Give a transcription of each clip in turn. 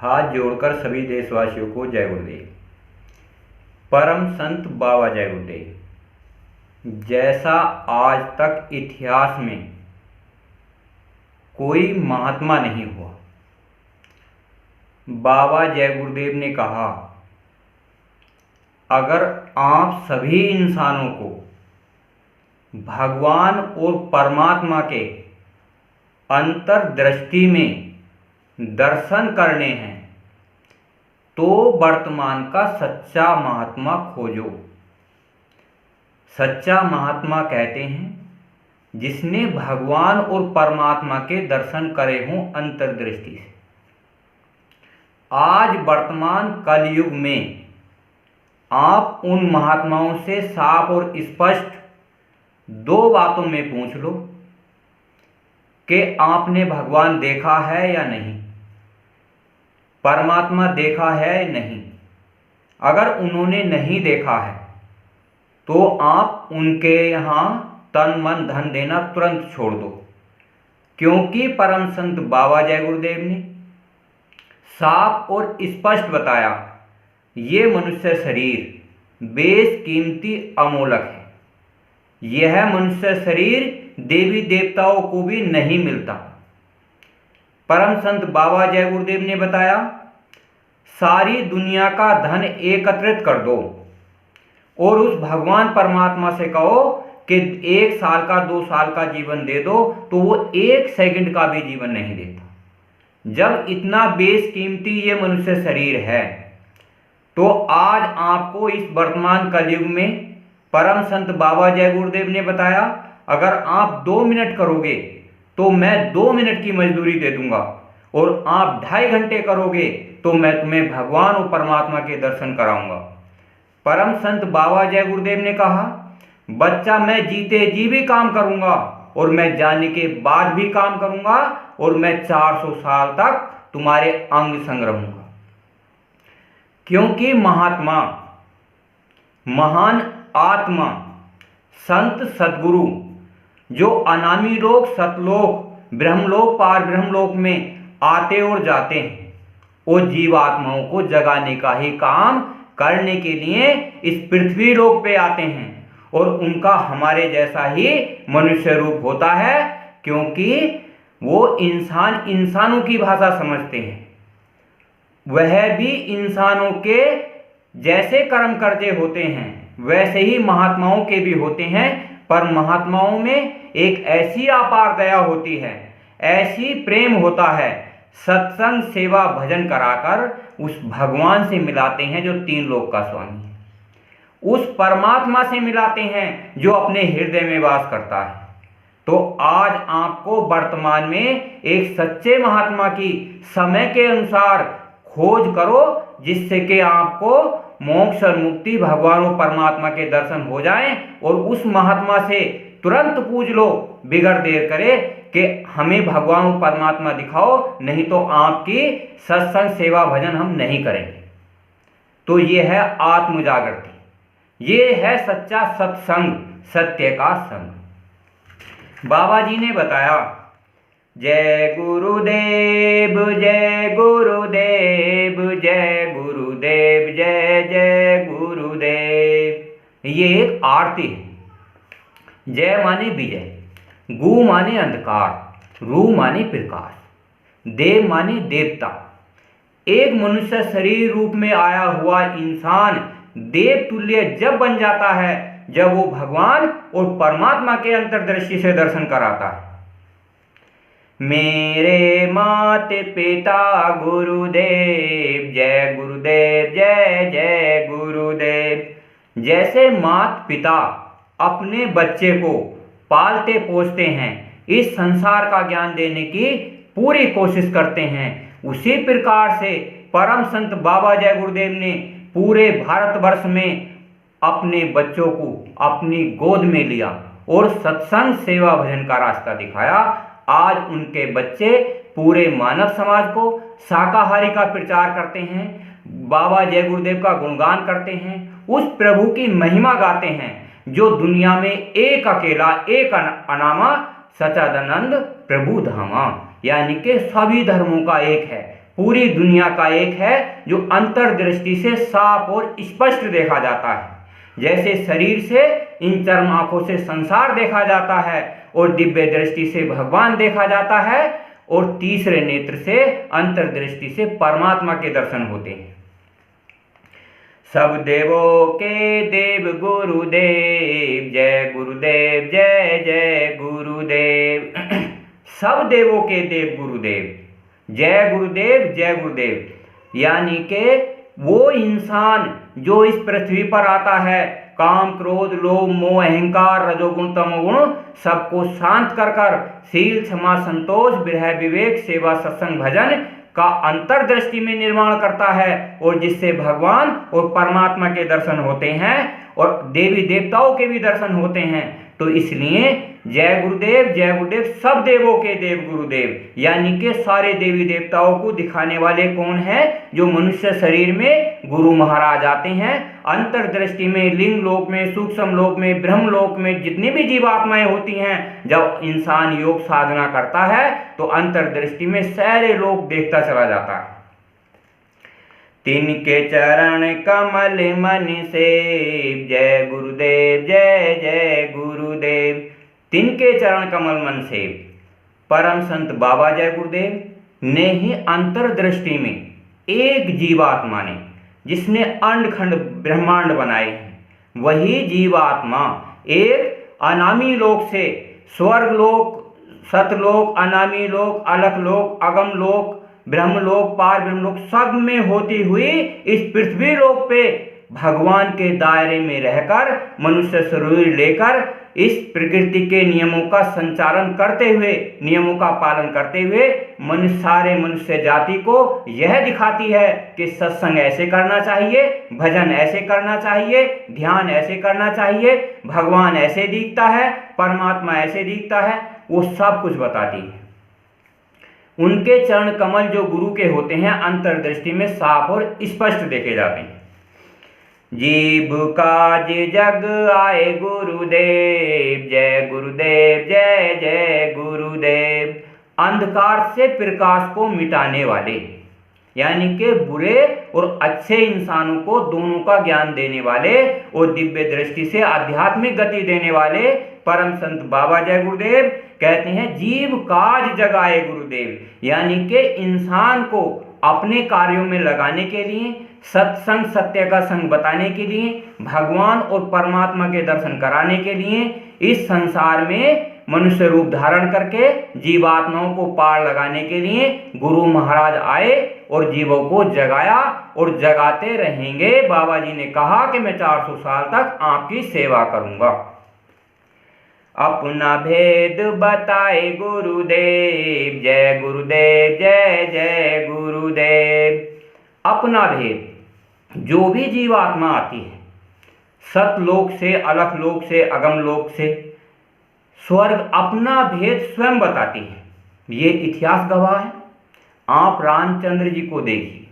हाथ जोड़कर सभी देशवासियों को जय गुरुदेव। परम संत बाबा जय गुरुदेव। जैसा आज तक इतिहास में कोई महात्मा नहीं हुआ, बाबा जय गुरुदेव ने कहा, अगर आप सभी इंसानों को भगवान और परमात्मा के अंतर्दृष्टि में दर्शन करने हैं तो वर्तमान का सच्चा महात्मा खोजो। सच्चा महात्मा कहते हैं जिसने भगवान और परमात्मा के दर्शन करे हों अंतर्दृष्टि से। आज वर्तमान कलयुग में आप उन महात्माओं से साफ और स्पष्ट दो बातों में पूछ लो कि आपने भगवान देखा है या नहीं, परमात्मा देखा है नहीं। अगर उन्होंने नहीं देखा है तो आप उनके यहाँ तन मन धन देना तुरंत छोड़ दो, क्योंकि परम संत बाबा जय गुरुदेव ने साफ और स्पष्ट बताया, ये मनुष्य शरीर बेशकीमती अमोलक है। यह मनुष्य शरीर देवी देवताओं को भी नहीं मिलता। परम संत बाबा जय गुरुदेव ने बताया, सारी दुनिया का धन एकत्रित कर दो और उस भगवान परमात्मा से कहो कि 1 साल का 2 साल का जीवन दे दो, तो वो 1 सेकंड का भी जीवन नहीं देता। जब इतना बेशकीमती ये मनुष्य शरीर है, तो आज आपको इस वर्तमान कलयुग में परम संत बाबा जय गुरुदेव ने बताया, अगर आप 2 मिनट करोगे तो मैं 2 मिनट की मजदूरी दे दूंगा, और आप 2.5 घंटे करोगे तो मैं तुम्हें भगवान और परमात्मा के दर्शन कराऊंगा। परम संत बाबा जय गुरुदेव ने कहा, बच्चा मैं जीते जी भी काम करूंगा और मैं जाने के बाद भी काम करूंगा, और मैं 400 साल तक तुम्हारे अंग संग रहूंगा। क्योंकि महात्मा, महान आत्मा, संत सद्गुरु जो अनामी लोक सतलोक ब्रह्मलोक पार ब्रह्मलोक में आते और जाते हैं, वो जीवात्माओं को जगाने का ही काम करने के लिए इस पृथ्वी लोक पे आते हैं, और उनका हमारे जैसा ही मनुष्य रूप होता है, क्योंकि वो इंसान इंसानों की भाषा समझते हैं। वह भी इंसानों के जैसे कर्म करते होते हैं वैसे ही महात्माओं के भी होते हैं, पर महात्माओं में एक ऐसी अपार दया होती है, ऐसी प्रेम होता है, सत्संग सेवा भजन कराकर उस भगवान से मिलाते हैं जो 3 लोक का स्वामी है, उस परमात्मा से मिलाते हैं जो अपने हृदय में वास करता है। तो आज आपको वर्तमान में एक सच्चे महात्मा की समय के अनुसार खोज करो, जिससे कि आपको मोक्ष और मुक्ति भगवान और परमात्मा के दर्शन हो जाएं, और उस महात्मा से तुरंत पूछ लो बिगर देर करे कि हमें भगवान और परमात्मा दिखाओ, नहीं तो आपकी सत्संग सेवा भजन हम नहीं करेंगे। तो ये है आत्म जागृति, ये है सच्चा सत्संग, सत्य का संग। बाबा जी ने बताया, जय गुरुदेव जय गुरुदेव जय गुरुदेव जय जय गुरुदेव। ये एक आरती है। जय माने विजय, गु माने अंधकार, रू माने प्रकाश, देव माने देवता। एक मनुष्य शरीर रूप में आया हुआ इंसान देव तुल्य जब बन जाता है, जब वो भगवान और परमात्मा के अंतर्दृष्टि से दर्शन कराता है। मेरे माते पिता गुरुदेव जय गुरुदेव जय जय गुरुदेव। जैसे माता पिता अपने बच्चे को पालते पोसते हैं, इस संसार का ज्ञान देने की पूरी कोशिश करते हैं, उसी प्रकार से परम संत बाबा जय गुरुदेव ने पूरे भारतवर्ष में अपने बच्चों को अपनी गोद में लिया और सत्संग सेवा भजन का रास्ता दिखाया। आज उनके बच्चे पूरे मानव समाज को शाकाहारी का प्रचार करते हैं, बाबा जय गुरुदेव का गुणगान करते हैं, उस प्रभु की महिमा गाते हैं जो दुनिया में एक अकेला एक अनामा सच्चिदानंद प्रभु धामा, यानी कि सभी धर्मों का एक है, पूरी दुनिया का एक है जो अंतर्दृष्टि से साफ और स्पष्ट देखा जाता है। जैसे शरीर से इन चर्म आंखों से संसार देखा जाता है और दिव्य दृष्टि से भगवान देखा जाता है और तीसरे नेत्र से अंतर्दृष्टि से परमात्मा के दर्शन होते हैं। सब देवों के देव गुरुदेव, जय गुरुदेव जय जय गुरुदेव। सब देवों के देव गुरुदेव, जय गुरुदेव जय गुरुदेव। यानी कि वो इंसान जो इस पृथ्वी पर आता है, काम क्रोध लोभ मोह अहंकार रजोगुण तमोगुण सबको शांत कर कर शील क्षमा संतोष विरह विवेक सेवा सत्संग भजन का अंतर्दृष्टि में निर्माण करता है और जिससे भगवान और परमात्मा के दर्शन होते हैं और देवी देवताओं के भी दर्शन होते हैं। तो इसलिए जय गुरुदेव सब देवों के देव गुरुदेव, यानी कि सारे देवी देवताओं को दिखाने वाले कौन है? जो मनुष्य शरीर में गुरु महाराज आते हैं। अंतर्दृष्टि में लिंग लोक में सूक्ष्म लोक में ब्रह्म लोक में जितनी भी जीवात्माएं होती हैं, जब इंसान योग साधना करता है तो अंतर्दृष्टि में सारे लोक देखता चला जाता है। तिनके चरण कमल मन से, जय गुरुदेव जय जय गुरुदेव। तिनके चरण कमल मन से परम संत बाबा जय गुरुदेव ने ही अंतर्दृष्टि में एक जीवात्मा ने जिसने अंडखंड ब्रह्मांड बनाए हैं, वही जीवात्मा एक अनामी लोक से स्वर्ग लोक सतलोक अनामी लोक अलख लोक अगम लोक ब्रह्मलोक पार ब्रह्मलोक सब में होती हुई इस पृथ्वी लोक पे भगवान के दायरे में रहकर मनुष्य शरीर लेकर इस प्रकृति के नियमों का संचालन करते हुए नियमों का पालन करते हुए सारे मनुष्य जाति को यह दिखाती है कि सत्संग ऐसे करना चाहिए, भजन ऐसे करना चाहिए, ध्यान ऐसे करना चाहिए, भगवान ऐसे दिखता है, परमात्मा ऐसे दिखता है, वो सब कुछ बताती है। उनके चरण कमल जो गुरु के होते हैं अंतर्दृष्टि में साफ और स्पष्ट देखे जाते हैं। जीव काज जग आए गुरुदेव, जय गुरुदेव जय जय गुरुदेव। अंधकार से प्रकाश को मिटाने वाले, यानी कि बुरे और अच्छे इंसानों को दोनों का ज्ञान देने वाले और दिव्य दृष्टि से आध्यात्मिक गति देने वाले परम संत बाबा जय गुरुदेव कहते हैं जीव काज जगाए गुरुदेव, यानी कि इंसान को अपने कार्यों में लगाने के लिए, सत्संग सत्य का संग बताने के लिए, भगवान और परमात्मा के दर्शन कराने के लिए इस संसार में मनुष्य रूप धारण करके जीवात्माओं को पार लगाने के लिए गुरु महाराज आए और जीवों को जगाया और जगाते रहेंगे। बाबा जी ने कहा कि मैं 400 साल तक आपकी सेवा करूंगा। अपना भेद बताए गुरुदेव, जय गुरुदेव जय जय गुरुदेव। अपना भेद, जो भी जीवात्मा आती है सतलोक से अलख लोक से अगम लोक से स्वर्ग अपना भेद स्वयं बताती है। ये इतिहास गवाह है। आप रामचंद्र जी को देखिए,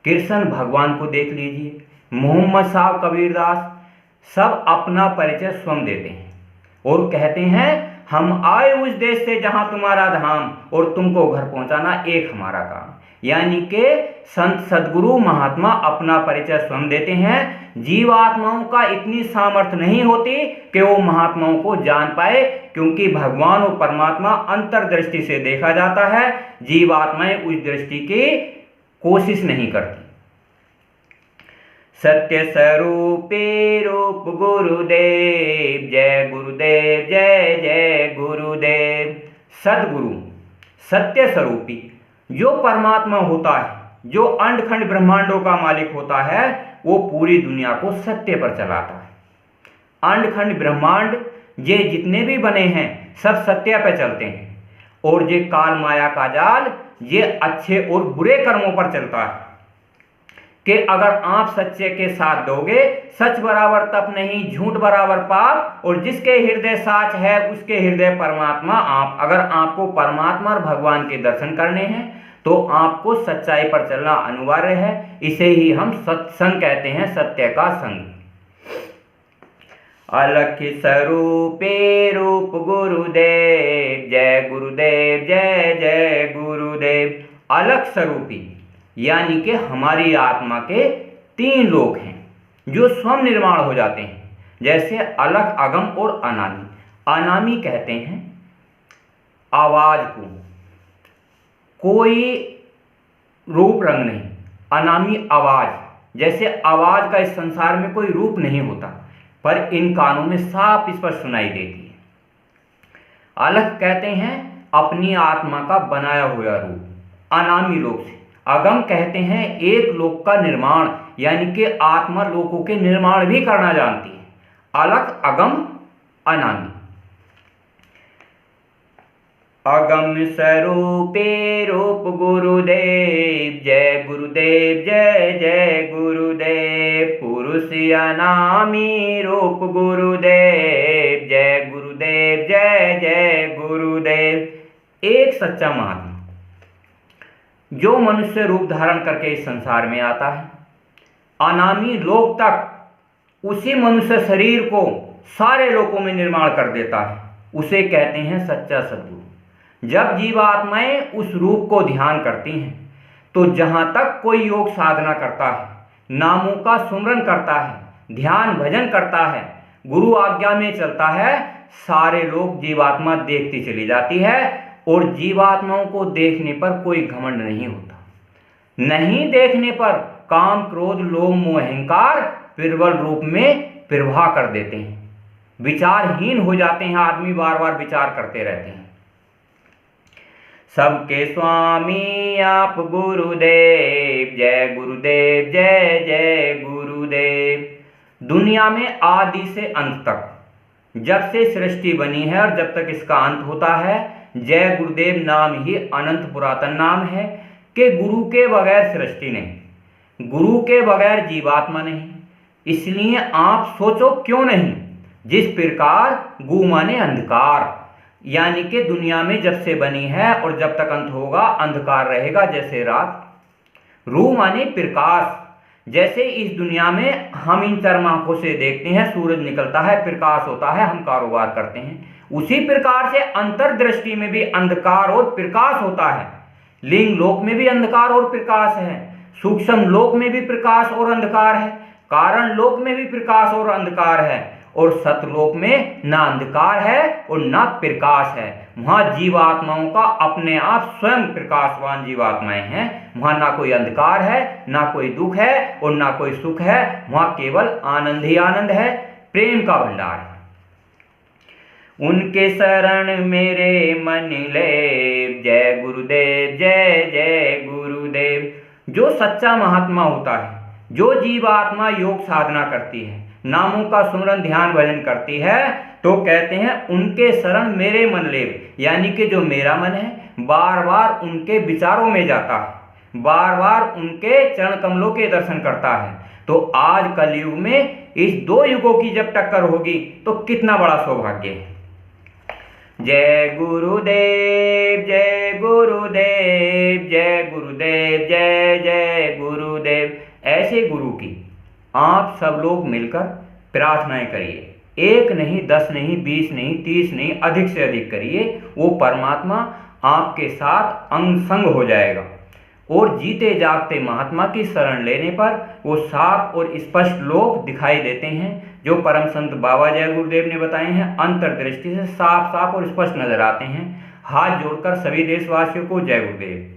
कृष्ण भगवान को देख लीजिए, मोहम्मद साहब कबीरदास सब अपना परिचय स्वयं देते हैं और कहते हैं हम आए उस देश से जहां तुम्हारा धाम और तुमको घर पहुंचाना एक हमारा काम। यानी कि संत सदगुरु महात्मा अपना परिचय स्वयं देते हैं। जीवात्माओं का इतनी सामर्थ्य नहीं होती कि वो महात्माओं को जान पाए, क्योंकि भगवान और परमात्मा अंतर्दृष्टि से देखा जाता है, जीवात्माएं उस दृष्टि की कोशिश नहीं करती। सत्य स्वरूपे रूप गुरुदेव, जय गुरुदेव जय जय गुरुदेव। सदगुरु सत्य स्वरूपी जो परमात्मा होता है, जो अंडखंड ब्रह्मांडों का मालिक होता है, वो पूरी दुनिया को सत्य पर चलाता है। अंडखंड ब्रह्मांड ये जितने भी बने हैं सब सत्य पर चलते हैं और ये काल माया का जाल ये अच्छे और बुरे कर्मों पर चलता है कि अगर आप सच्चे के साथ दोगे, सच बराबर तप नहीं झूठ बराबर पाप, और जिसके हृदय साच है उसके हृदय परमात्मा आप। अगर आपको परमात्मा और भगवान के दर्शन करने हैं तो आपको सच्चाई पर चलना अनिवार्य है। इसे ही हम सत्संग कहते हैं, सत्य का संग। अलख स्वरूपे रूप गुरुदेव, जय गुरुदेव जय जय गुरुदेव। अलग स्वरूपी यानी कि हमारी आत्मा के 3 लोक हैं जो स्वयं निर्माण हो जाते हैं, जैसे अलग, अगम और अनामी। अनामी कहते हैं आवाज को, कोई रूप रंग नहीं, अनामी आवाज। जैसे आवाज का इस संसार में कोई रूप नहीं होता, पर इन कानों में साफ स्पष्ट सुनाई देती है। अलग कहते हैं अपनी आत्मा का बनाया हुआ रूप, अनामी लोक से। अगम कहते हैं एक लोक का निर्माण, यानी कि आत्मा लोकों के निर्माण भी करना जानती है। अलग, अगम, अनामी। अगम स्वरूपे रूप गुरुदेव, जय गुरुदेव, जय जय गुरुदेव। पुरुष अनामी रूप गुरुदेव, जय गुरुदेव, जय जय गुरुदेव। एक सच्चा महात्मा जो मनुष्य रूप धारण करके इस संसार में आता है, अनामी लोक तक उसी मनुष्य शरीर को सारे लोकों में निर्माण कर देता है, उसे कहते हैं सच्चा सद्गुरु। जब जीवात्माएं उस रूप को ध्यान करती हैं, तो जहां तक कोई योग साधना करता है, नामों का सुमरन करता है, ध्यान भजन करता है, गुरु आज्ञा में चलता है, सारे लोग जीवात्मा देखती चली जाती है। और जीवात्माओं को देखने पर कोई घमंड नहीं होता, नहीं देखने पर काम, क्रोध, लोभ, मोह, अहंकार प्रबल रूप में प्रवाह कर देते हैं, विचारहीन हो जाते हैं। आदमी बार बार विचार करते रहते हैं। सबके स्वामी आप गुरुदेव, जय गुरुदेव, जय जय गुरुदेव। दुनिया में आदि से अंत तक, जब से सृष्टि बनी है और जब तक इसका अंत होता है, जय गुरुदेव नाम ही अनंत पुरातन नाम है कि गुरु के बगैर सृष्टि नहीं, गुरु के बगैर जीवात्मा नहीं। इसलिए आप सोचो क्यों नहीं, जिस प्रकार गु माने अंधकार, यानी कि दुनिया में जब से बनी है और जब तक अंत होगा अंधकार रहेगा जैसे रात। रू माने प्रकाश, जैसे इस दुनिया में हम इन चर्म आंखों से देखते हैं, सूरज निकलता है, प्रकाश होता है, हम कारोबार करते हैं, उसी प्रकार से अंतर्दृष्टि में भी अंधकार और प्रकाश होता है। लिंग लोक में भी अंधकार और प्रकाश है, सूक्ष्म लोक में भी प्रकाश और अंधकार है, कारण लोक में भी प्रकाश और अंधकार है, और सतलोक में ना अंधकार है और ना प्रकाश है। वहां जीवात्माओं का अपने आप स्वयं प्रकाशवान जीवात्माएं हैं। वहां ना कोई अंधकार है, ना कोई दुख है और ना कोई सुख है, वहां केवल आनंद ही आनंद है, प्रेम का भंडार है। उनके शरण मेरे मन ले, जय गुरुदेव, जय जय गुरुदेव। जो सच्चा महात्मा होता है, जो जीवात्मा योग साधना करती है, नामों का सुमरन ध्यान भजन करती है, तो कहते हैं उनके शरण मेरे मन ले, यानी कि जो मेरा मन है बार बार उनके विचारों में जाता है, बार बार उनके चरण कमलों के दर्शन करता है। तो आज कलयुग में इस 2 युगों की जब टक्कर होगी तो कितना बड़ा सौभाग्य है। जय गुरुदेव, जय गुरुदेव, जय गुरुदेव, जय जय गुरुदेव। ऐसे गुरु की आप सब लोग मिलकर प्रार्थनाएं करिए। 1 नहीं, 10 नहीं, 20 नहीं, 30 नहीं, अधिक से अधिक करिए। वो परमात्मा आपके साथ अंग संग हो जाएगा। और जीते जागते महात्मा की शरण लेने पर वो साफ और स्पष्ट लोग दिखाई देते हैं, जो परम संत बाबा जय गुरुदेव ने बताए हैं, अंतर्दृष्टि से साफ साफ और स्पष्ट नजर आते हैं। हाथ जोड़कर सभी देशवासियों को जय गुरुदेव।